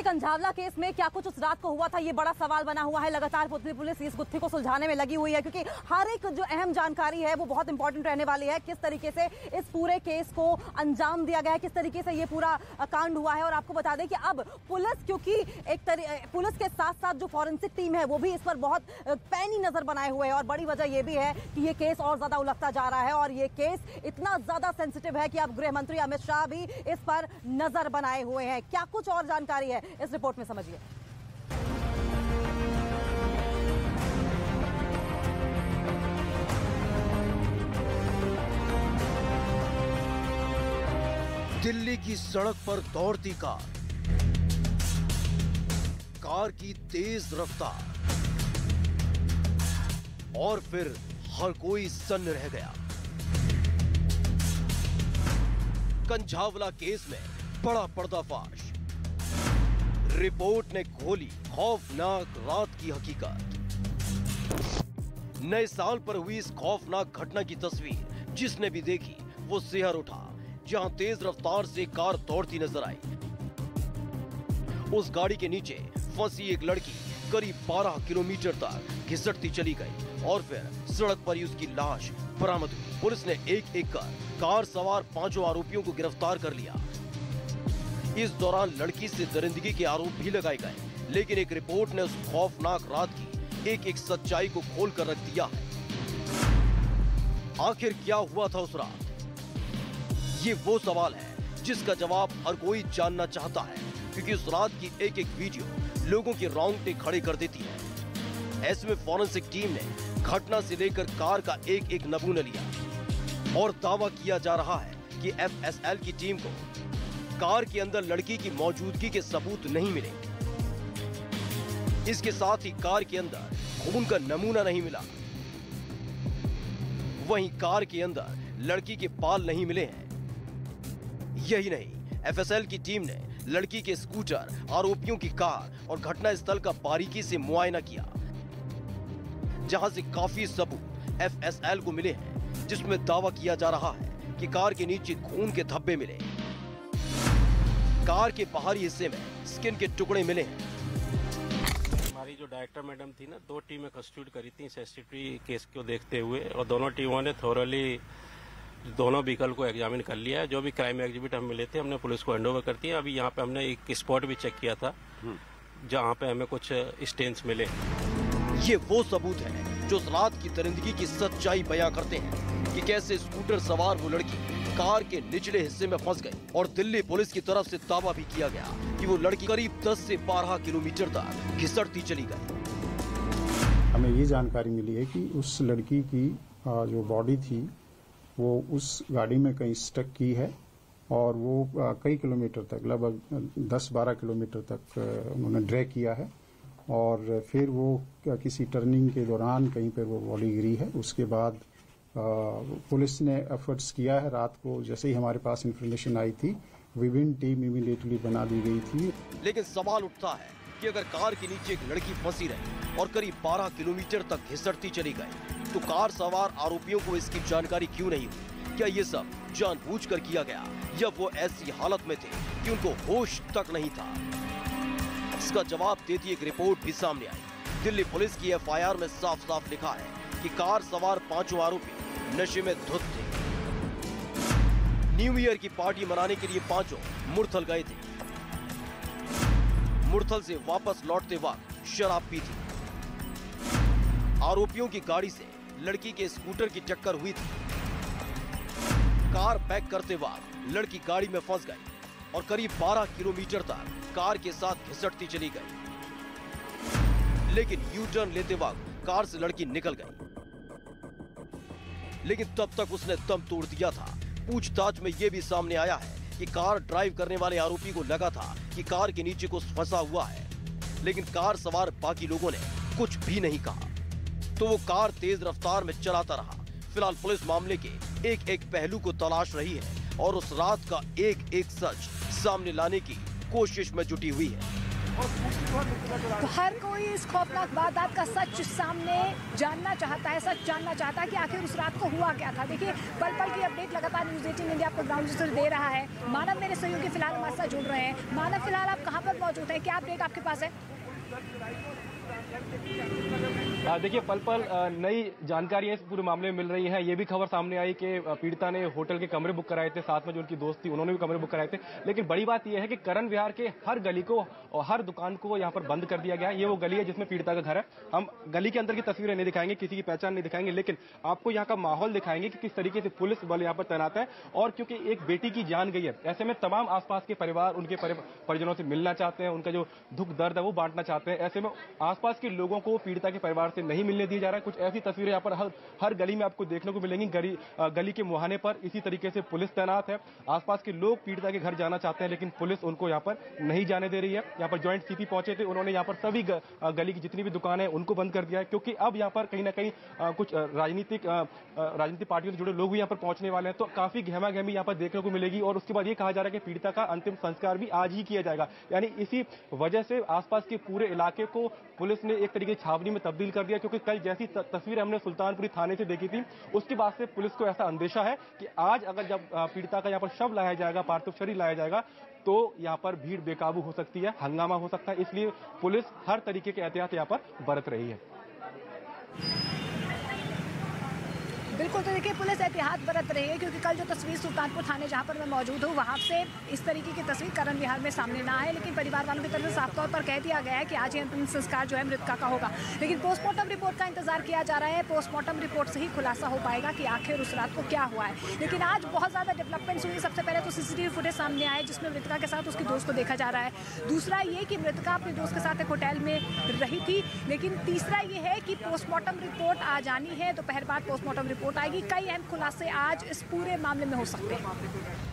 Kanjhawala case में क्या कुछ उस रात को हुआ था, ये बड़ा सवाल बना हुआ है। लगातार पुलिस इस गुत्थी को सुलझाने में लगी हुई है, क्योंकि हर एक जो अहम जानकारी है वो बहुत इंपॉर्टेंट रहने वाली है। किस तरीके से इस पूरे केस को अंजाम दिया गया है, किस तरीके से ये पूरा कांड हुआ है। और आपको बता दें कि अब पुलिस, क्योंकि पुलिस के साथ साथ जो फॉरेंसिक टीम है वो भी इस पर बहुत पैनी नजर बनाए हुए है। और बड़ी वजह यह भी है कि ये केस और ज्यादा उलझता जा रहा है और ये केस इतना ज्यादा सेंसिटिव है कि अब गृह मंत्री अमित शाह भी इस पर नजर बनाए हुए हैं। क्या कुछ और जानकारी है इस रिपोर्ट में, समझिए। दिल्ली की सड़क पर दौड़ती कार की तेज रफ्तार, और फिर हर कोई सन्न रह गया। कंझावला केस में बड़ा पर्दाफाश, रिपोर्ट ने खोली खौफनाक रात की हकीकत। नए साल पर हुई इस खौफनाक घटना की तस्वीर जिसने भी देखी वो सिहर उठा, जहां तेज रफ्तार से कार दौड़ती नजर आई। उस गाड़ी के नीचे फंसी एक लड़की करीब 12 किलोमीटर तक घिसटती चली गई और फिर सड़क पर ही उसकी लाश बरामद हुई। पुलिस ने एक एक कर कार सवार 5 आरोपियों को गिरफ्तार कर लिया। इस दौरान लड़की से दरिंदगी के आरोप भी लगाए गए, लेकिन एक रिपोर्ट ने उस खौफनाक रात की एक एक सच्चाई को खोल कर रख दिया है। आखिर क्या हुआ था उस रात? ये वो सवाल है जिसका जवाब हर कोई जानना चाहता है, क्योंकि उस रात की एक एक वीडियो लोगों के रोंगटे खड़े कर देती है। ऐसे में फॉरेंसिक टीम ने घटना से लेकर कार का एक एक नमूना लिया और दावा किया जा रहा है कि एफएसएल की टीम को कार के अंदर लड़की की मौजूदगी के सबूत नहीं मिले। इसके साथ ही कार के अंदर खून का नमूना नहीं मिला। वहीं कार के अंदर लड़की के बाल नहीं मिले हैं। यही नहीं, एफएसएल की टीम ने लड़की के स्कूटर, आरोपियों की कार और घटना स्थल का बारीकी से मुआयना किया, जहां से काफी सबूत एफएसएल को मिले हैं, जिसमें दावा किया जा रहा है कि कार के नीचे खून के धब्बे मिले। कार के बाहरी हिस्से में स्किन के टुकड़े मिले हैं। हमारी जो डायरेक्टर मैडम थी ना, 2 टीमें कंस्टिट्यूट करी थी सेंसिटिव केस को देखते हुए, और दोनों टीमों ने थोरली दोनों व्हीकल को एग्जामिन कर लिया है। जो भी क्राइम एग्जिबिट हम मिले थे हमने पुलिस को हैंडओवर कर दिया। अभी यहाँ पे हमने एक स्पॉट भी चेक किया था जहाँ पे हमें कुछ स्टेन्स मिले। ये वो सबूत है जो उस रात की दरिंदगी की सच्चाई बयां करते हैं कि कैसे स्कूटर सवार वो लड़की कार के निचले हिस्से में फंस गई। और दिल्ली पुलिस की तरफ से दावा भी किया गया कि वो लड़की करीब 10 से 12 किलोमीटर तक घिसटती चली गई। हमें ये जानकारी मिली है कि उस लड़की की जो बॉडी थी वो उस गाड़ी में कहीं स्टक की है और वो कई किलोमीटर तक, लगभग 10-12 किलोमीटर तक उन्होंने ड्रैग किया है और फिर वो किसी टर्निंग के दौरान कहीं पर वो बॉडी गिरी है। उसके बाद पुलिस ने एफर्ट्स किया है। रात को जैसे ही हमारे पास इंफॉर्मेशन आई थी, विभिन्न टीम इमीडिएटली बना दी गई थी। लेकिन सवाल उठता है कि अगर कार के नीचे एक लड़की फंसी रही और करीब 12 किलोमीटर तक घिसटती चली गई, तो कार सवार आरोपियों को इसकी जानकारी क्यों नहीं हुई? क्या ये सब जानबूझकर किया गया या वो ऐसी हालत में थे कि उनको होश तक नहीं था? इसका जवाब देती एक रिपोर्ट भी सामने आई। दिल्ली पुलिस की एफआईआर में साफ साफ लिखा है कि कार सवार 5 आरोपी नशे में धुत थे। न्यू ईयर की पार्टी मनाने के लिए 5 मुरथल गए थे। मुरथल से वापस लौटते वक्त शराब पी थी। आरोपियों की गाड़ी से लड़की के स्कूटर की टक्कर हुई थी। कार बैक करते वक्त लड़की गाड़ी में फंस गई और करीब 12 किलोमीटर तक कार के साथ घिसटती चली गई। लेकिन यू टर्न लेते वक्त कार से लड़की निकल गई, लेकिन तब तक उसने दम तोड़ दिया था। पूछताछ में यह भी सामने आया है कि कार ड्राइव करने वाले आरोपी को लगा था कि कार के नीचे कुछ फंसा हुआ है, लेकिन कार सवार बाकी लोगों ने कुछ भी नहीं कहा, तो वो कार तेज रफ्तार में चलाता रहा। फिलहाल पुलिस मामले के एक एक पहलू को तलाश रही है और उस रात का एक एक सच सामने लाने की कोशिश में जुटी हुई है। तो हर कोई इस खौफनाक वारदात का सच सामने जानना चाहता है, सच जानना चाहता है कि आखिर उस रात को हुआ क्या था। देखिए पल पल की अपडेट लगातार न्यूज़ 18 इंडिया आपको ग्राउंड से दे रहा है। मानव मेरे सहयोगी फिलहाल हमारे साथ जुड़ रहे हैं। मानव, फिलहाल आप कहाँ पर मौजूद हैं, क्या अपडेट आपके पास है? देखिए पल पल नई जानकारी इस पूरे मामले में मिल रही है। ये भी खबर सामने आई कि पीड़िता ने होटल के कमरे बुक कराए थे, साथ में जो उनकी दोस्त थी उन्होंने भी कमरे बुक कराए थे। लेकिन बड़ी बात यह है कि करण विहार के हर गली को और हर दुकान को यहाँ पर बंद कर दिया गया है। ये वो गली है जिसमें पीड़िता का घर है। हम गली के अंदर की तस्वीरें नहीं दिखाएंगे, किसी की पहचान नहीं दिखाएंगे, लेकिन आपको यहाँ का माहौल दिखाएंगे कि किस तरीके से पुलिस बल यहाँ पर तैनात है। और क्योंकि एक बेटी की जान गई है, ऐसे में तमाम आसपास के परिवार उनके परिजनों से मिलना चाहते हैं, उनका जो दुख दर्द है वो बांटना चाहते हैं। ऐसे में आसपास के लोगों को पीड़िता के परिवार से नहीं मिलने दिया जा रहा है। कुछ ऐसी तस्वीरें यहाँ पर हर गली में आपको देखने को मिलेंगी। गली के मुहाने पर इसी तरीके से पुलिस तैनात है। आसपास के लोग पीड़िता के घर जाना चाहते हैं, लेकिन पुलिस उनको यहाँ पर नहीं जाने दे रही है। यहाँ पर ज्वाइंट सीपी पहुंचे थे, उन्होंने यहाँ पर सभी गली की जितनी भी दुकानें हैं उनको बंद कर दिया है, क्योंकि अब यहाँ पर कहीं ना कहीं कुछ राजनीतिक पार्टियों से जुड़े लोग भी यहाँ पर पहुंचने वाले हैं। तो काफी गहमा गहमी यहाँ पर देखने को मिलेगी। और उसके बाद ये कहा जा रहा है कि पीड़िता का अंतिम संस्कार भी आज ही किया जाएगा। यानी इसी वजह से आसपास के पूरे इलाके को पुलिस ने एक तरीके छावनी में तब्दील कर दिया, क्योंकि कल जैसी तस्वीर हमने सुल्तानपुरी थाने से देखी थी, उसके बाद से पुलिस को ऐसा अंदेशा है कि आज अगर जब पीड़िता का यहाँ पर शव लाया जाएगा, पार्थिव शरीर लाया जाएगा, तो यहाँ पर भीड़ बेकाबू हो सकती है, हंगामा हो सकता है। इसलिए पुलिस हर तरीके के एहतियात यहाँ पर बरत रही है। बिल्कुल, तो देखिए पुलिस एहतियात बरत रही है, क्योंकि कल जो तस्वीर सुल्तानपुर थाने जहां पर मैं मौजूद हूं वहां से इस तरीके की तस्वीर करण विहार में सामने ना आए। लेकिन परिवार वालों की तरफ से साफ तौर पर कह दिया गया है कि आज ही अंतिम संस्कार जो है मृतका का होगा। लेकिन पोस्टमार्टम रिपोर्ट का इंतजार किया जा रहा है। पोस्टमार्टम रिपोर्ट से ही खुलासा हो पाएगा कि आखिर उस रात को क्या हुआ है। लेकिन आज बहुत ज़्यादा डेवलपमेंट्स हुई। सबसे पहले तो सीसीटीवी फुटेज सामने आए जिसमें मृतका के साथ उसकी दोस्त को देखा जा रहा है। दूसरा ये कि मृतका अपने दोस्त के साथ एक होटल में रही थी। लेकिन तीसरा ये है कि पोस्टमार्टम रिपोर्ट आ जानी है, दोपहर बाद पोस्टमार्टम रिपोर्ट आएगी। कई अहम खुलासे आज इस पूरे मामले में हो सकते हैं।